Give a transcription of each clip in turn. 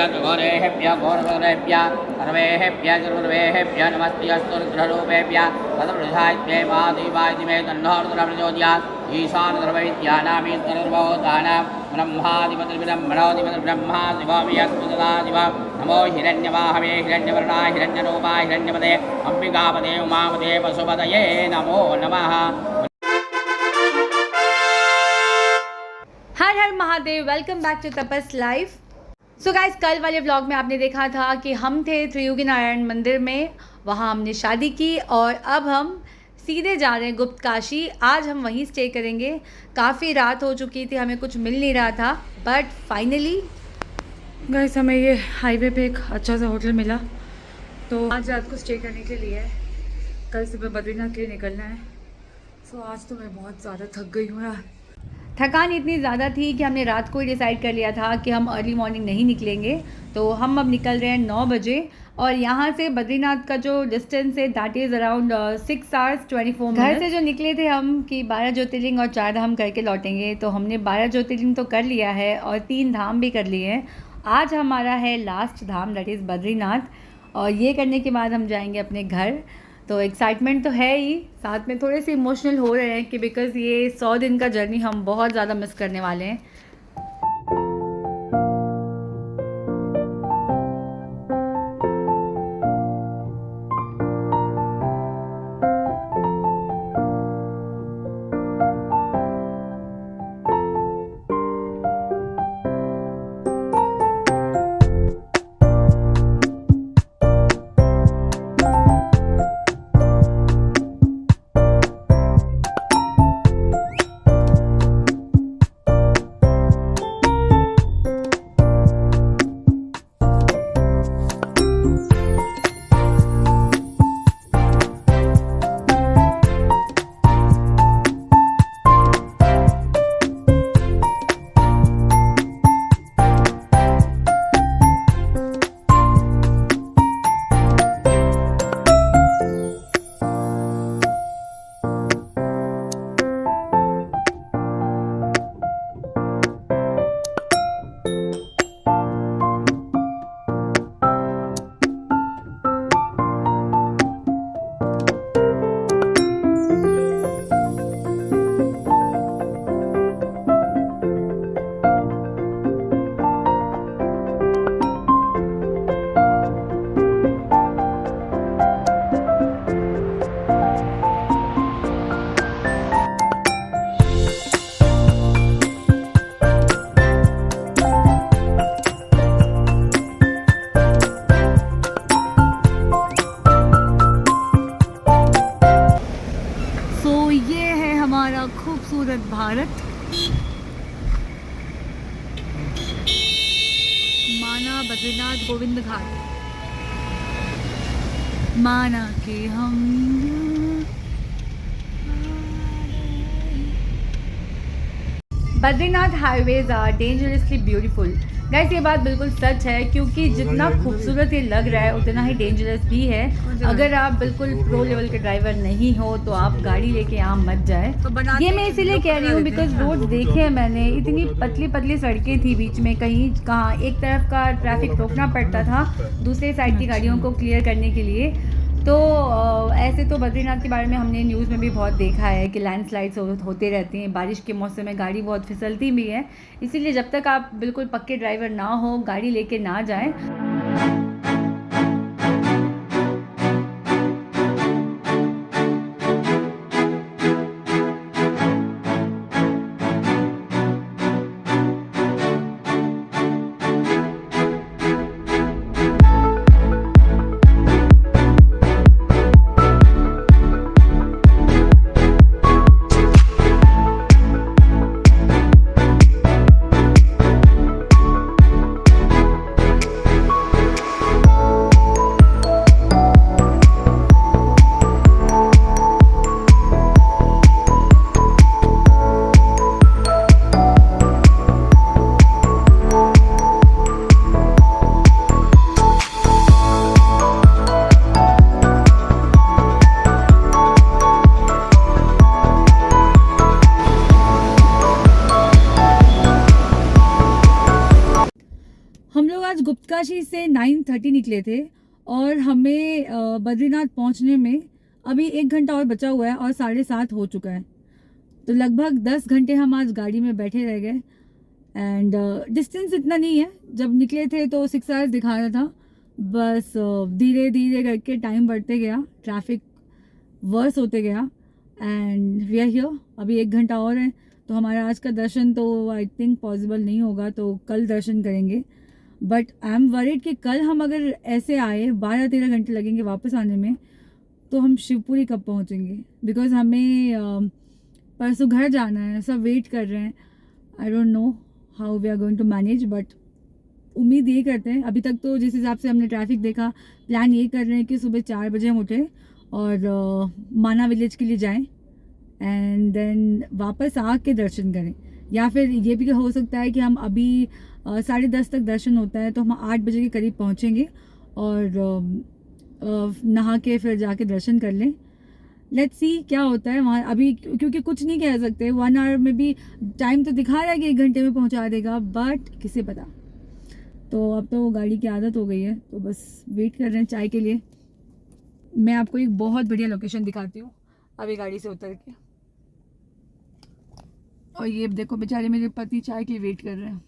घोरेभ्यः घोरघोरेभ्यः सर्वेभ्यः सर्वेभ्यः नमस्तेऽस्तु रुद्ररूपेभ्यः तदवृथायत्वे महादेवायतिमे तन्नो रुद्रप्रचोदयात् ईशानधर्मविद्यानामीश्वरर्वभूतानां ब्रह्माधिपतिर्ब्रह्मणोऽधिपतिर्ब्रह्मा शिवोऽभियस्तु सदाशिव नमो हिरण्यवाहवे हिरण्यवर्णाय हिरण्यरूपाय हिरण्यपदे अम्बिकापदे उमापदे पशुपतये नमो नमः। Har Har Mahadev, welcome back to Tapas live. So guys, कल वाले व्लॉग में आपने देखा था कि हम थे त्रियुगी नारायण मंदिर में, वहाँ हमने शादी की और अब हम सीधे जा रहे हैं गुप्त काशी। आज हम वहीं स्टे करेंगे। काफ़ी रात हो चुकी थी, हमें कुछ मिल नहीं रहा था, बट फाइनली गाइस हमें ये हाईवे पे एक अच्छा सा होटल मिला, तो आज रात को स्टे करने के लिए कल सुबह बद्रीनाथ के लिए निकलना है। सो आज तो मैं बहुत ज़्यादा थक गई हूँ यार। थकान इतनी ज़्यादा थी कि हमने रात को ही डिसाइड कर लिया था कि हम अर्ली मॉर्निंग नहीं निकलेंगे, तो हम अब निकल रहे हैं 9 बजे। और यहाँ से बद्रीनाथ का जो डिस्टेंस है that is around 6 hours 24 minute. घर से जो निकले थे हम कि 12 ज्योतिर्लिंग और 4 धाम करके लौटेंगे, तो हमने 12 ज्योतिर्लिंग तो कर लिया है और 3 धाम भी कर लिए हैं। आज हमारा है last Dham that is Badrinath, और ये करने के बाद हम जाएंगे अपने घर। तो एक्साइटमेंट तो है ही, साथ में थोड़े से इमोशनल हो रहे हैं कि बिकॉज़ ये 100 दिन का जर्नी हम बहुत ज़्यादा मिस करने वाले हैं। खूबसूरत भारत, माना बद्रीनाथ गोविंद घाट, माना कि हम Badrinath highways are dangerously beautiful. Guys ये बात बिल्कुल सच है, क्योंकि जितना खूबसूरत ये लग रहा है उतना ही डेंजरस भी है। अगर आप बिल्कुल प्रो लेवल के ड्राइवर नहीं हो तो आप गाड़ी लेके यहाँ मत जाए। ये मैं इसीलिए कह रही हूँ बिकॉज रोड देखे हैं मैंने, इतनी पतली पतली सड़कें थी, बीच में कहीं कहाँ एक तरफ का ट्रैफिक रोकना पड़ता था दूसरे साइड की गाड़ियों को क्लियर करने के लिए। तो ऐसे तो बद्रीनाथ के बारे में हमने न्यूज़ में भी बहुत देखा है कि लैंडस्लाइड्स होते रहती हैं, बारिश के मौसम में गाड़ी बहुत फिसलती भी है। इसीलिए जब तक आप बिल्कुल पक्के ड्राइवर ना हो गाड़ी लेके ना जाएं। उत्काशी से 9:30 निकले थे और हमें बद्रीनाथ पहुंचने में अभी 1 घंटा और बचा हुआ है और 7:30 हो चुका है। तो लगभग 10 घंटे हम आज गाड़ी में बैठे रह गए। एंड डिस्टेंस इतना नहीं है, जब निकले थे तो 6 आवर्स दिखा रहा था, बस धीरे धीरे करके टाइम बढ़ते गया, ट्रैफिक वर्स होते गया एंड वी आर हियर। अभी 1 घंटा और है तो हमारा आज का दर्शन तो आई थिंक पॉसिबल नहीं होगा, तो कल दर्शन करेंगे। बट आई एम वरीड कि कल हम अगर ऐसे आए 12-13 घंटे लगेंगे वापस आने में, तो हम शिवपुरी कब पहुंचेंगे? बिकॉज हमें परसों घर जाना है, सब वेट कर रहे हैं। I don't know how we are going to manage, but उम्मीद ये करते हैं। अभी तक तो जिस हिसाब से हमने ट्रैफिक देखा, प्लान ये कर रहे हैं कि सुबह 4 बजे हम उठे और माना विलेज के लिए जाएं एंड देन वापस आके दर्शन करें। या फिर ये भी हो सकता है कि हम अभी 10:30 तक दर्शन होता है तो हम 8 बजे के करीब पहुंचेंगे और नहा के फिर जाके दर्शन कर लें। लेट्स सी क्या होता है वहाँ अभी, क्योंकि कुछ नहीं कह सकते। 1 आवर में भी टाइम तो दिखा रहा है कि 1 घंटे में पहुँचा देगा, बट किसे पता। तो अब तो गाड़ी की आदत हो गई है, तो बस वेट कर रहे हैं चाय के लिए। मैं आपको एक बहुत बढ़िया लोकेशन दिखाती हूँ अभी गाड़ी से उतर के। और ये देखो बेचारे मेरे पति चाय के लिए वेट कर रहे हैं।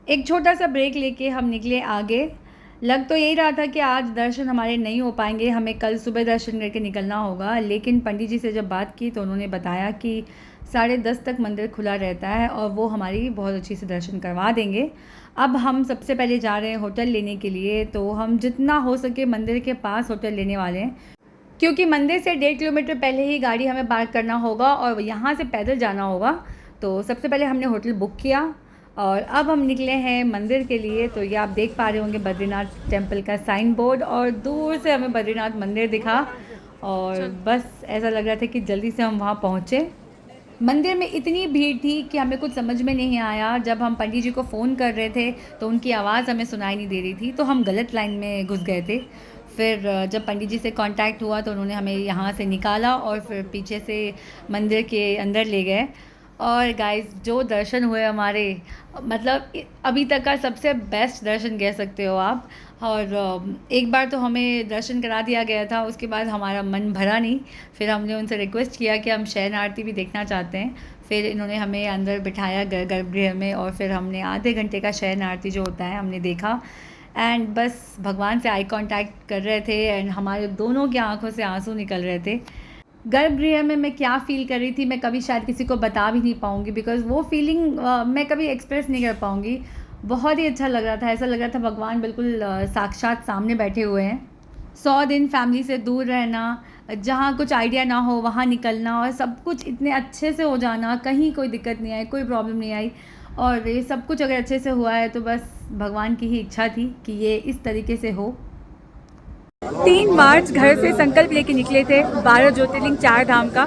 एक छोटा सा ब्रेक लेके हम निकले आगे। लग तो यही रहा था कि आज दर्शन हमारे नहीं हो पाएंगे, हमें कल सुबह दर्शन करके निकलना होगा, लेकिन पंडित जी से जब बात की तो उन्होंने बताया कि 10:30 तक मंदिर खुला रहता है और वो हमारी बहुत अच्छी से दर्शन करवा देंगे। अब हम सबसे पहले जा रहे हैं होटल लेने के लिए, तो हम जितना हो सके मंदिर के पास होटल लेने वाले हैं, क्योंकि मंदिर से 1.5 किलोमीटर पहले ही गाड़ी हमें पार्क करना होगा और यहाँ से पैदल जाना होगा। तो सबसे पहले हमने होटल बुक किया और अब हम निकले हैं मंदिर के लिए। तो ये आप देख पा रहे होंगे बद्रीनाथ टेम्पल का साइन बोर्ड और दूर से हमें बद्रीनाथ मंदिर दिखा और बस ऐसा लग रहा था कि जल्दी से हम वहाँ पहुँचे। मंदिर में इतनी भीड़ थी कि हमें कुछ समझ में नहीं आया। जब हम पंडित जी को फ़ोन कर रहे थे तो उनकी आवाज़ हमें सुनाई नहीं दे रही थी, तो हम गलत लाइन में घुस गए थे। फिर जब पंडित जी से कांटेक्ट हुआ तो उन्होंने हमें यहाँ से निकाला और फिर पीछे से मंदिर के अंदर ले गए। और गाइस जो दर्शन हुए हमारे, मतलब अभी तक का सबसे बेस्ट दर्शन कह सकते हो आप। और एक बार तो हमें दर्शन करा दिया गया था, उसके बाद हमारा मन भरा नहीं। फिर हमने उनसे रिक्वेस्ट किया कि हम शयन आरती भी देखना चाहते हैं। फिर इन्होंने हमें अंदर बिठाया गर्भगृह में और फिर हमने आधे घंटे का शयन आरती जो होता है हमने देखा। एंड बस भगवान से आई कांटेक्ट कर रहे थे एंड हमारे दोनों की आंखों से आंसू निकल रहे थे। गर्भगृह में मैं क्या फ़ील कर रही थी मैं कभी शायद किसी को बता भी नहीं पाऊँगी, बिकॉज़ वो फीलिंग मैं कभी एक्सप्रेस नहीं कर पाऊँगी। बहुत ही अच्छा लग रहा था, ऐसा लग रहा था भगवान बिल्कुल साक्षात सामने बैठे हुए हैं। 100 दिन फैमिली से दूर रहना, जहाँ कुछ आइडिया ना हो वहाँ निकलना और सब कुछ इतने अच्छे से हो जाना, कहीं कोई दिक्कत नहीं आई, कोई प्रॉब्लम नहीं आई। और ये सब कुछ अगर अच्छे से हुआ है तो बस भगवान की ही इच्छा थी कि ये इस तरीके से हो। 3 मार्च घर से संकल्प लेके निकले थे 12 ज्योतिर्लिंग 4 धाम का,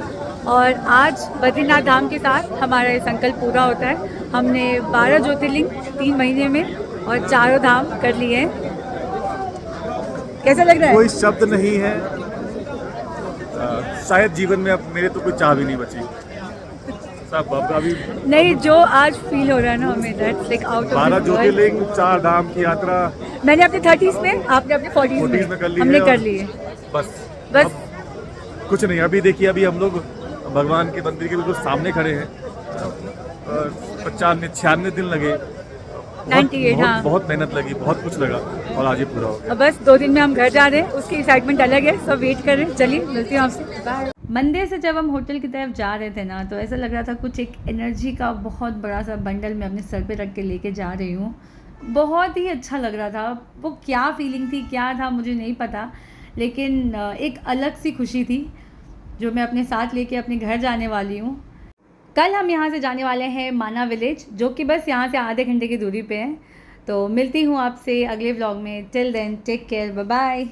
और आज बद्रीनाथ धाम के साथ हमारा ये संकल्प पूरा होता है। हमने 12 ज्योतिर्लिंग 3 महीने में और 4 धाम कर लिए हैं। कैसा लग रहा है? कोई शब्द नहीं है। शायद जीवन में अब मेरे तो कोई चाह भी नहीं बची। सब अब अभी नहीं, जो आज फील हो रहा है ना हमें, दैट्स लाइक आउट ऑफ 12 ज्योतिर्लिंग 4 धाम की यात्रा मैंने अपने 30s में, आपने अपने 40s में कर ली हमने है कर ली है। बस बस अब कुछ नहीं। अभी देखिए, अभी हम लोग भगवान के मंदिर के बिल्कुल सामने खड़े हैं। 95-96 दिन लगे, 98, हाँ। बहुत मेहनत लगी, बहुत कुछ लगा और आज ये पूरा हो गया। अब बस 2 दिन में हम घर जा रहे हैं, उसकी एक्साइटमेंट अलग है। सब वेट कर रहे हैं। चलिए मिलती हूँ आपसे, बाय। मंदिर से जब हम होटल की तरफ जा रहे थे ना, तो ऐसा लग रहा था कुछ एक एनर्जी का बहुत बड़ा सा बंडल मैं अपने सर पे रख के लेके जा रही हूँ। बहुत ही अच्छा लग रहा था। वो क्या फीलिंग थी, क्या था, मुझे नहीं पता, लेकिन एक अलग सी खुशी थी जो मैं अपने साथ लेके अपने घर जाने वाली हूँ। कल हम यहाँ से जाने वाले हैं माना विलेज, जो कि बस यहाँ से आधे घंटे की दूरी पे है। तो मिलती हूँ आपसे अगले व्लॉग में। Till then take care, bye bye.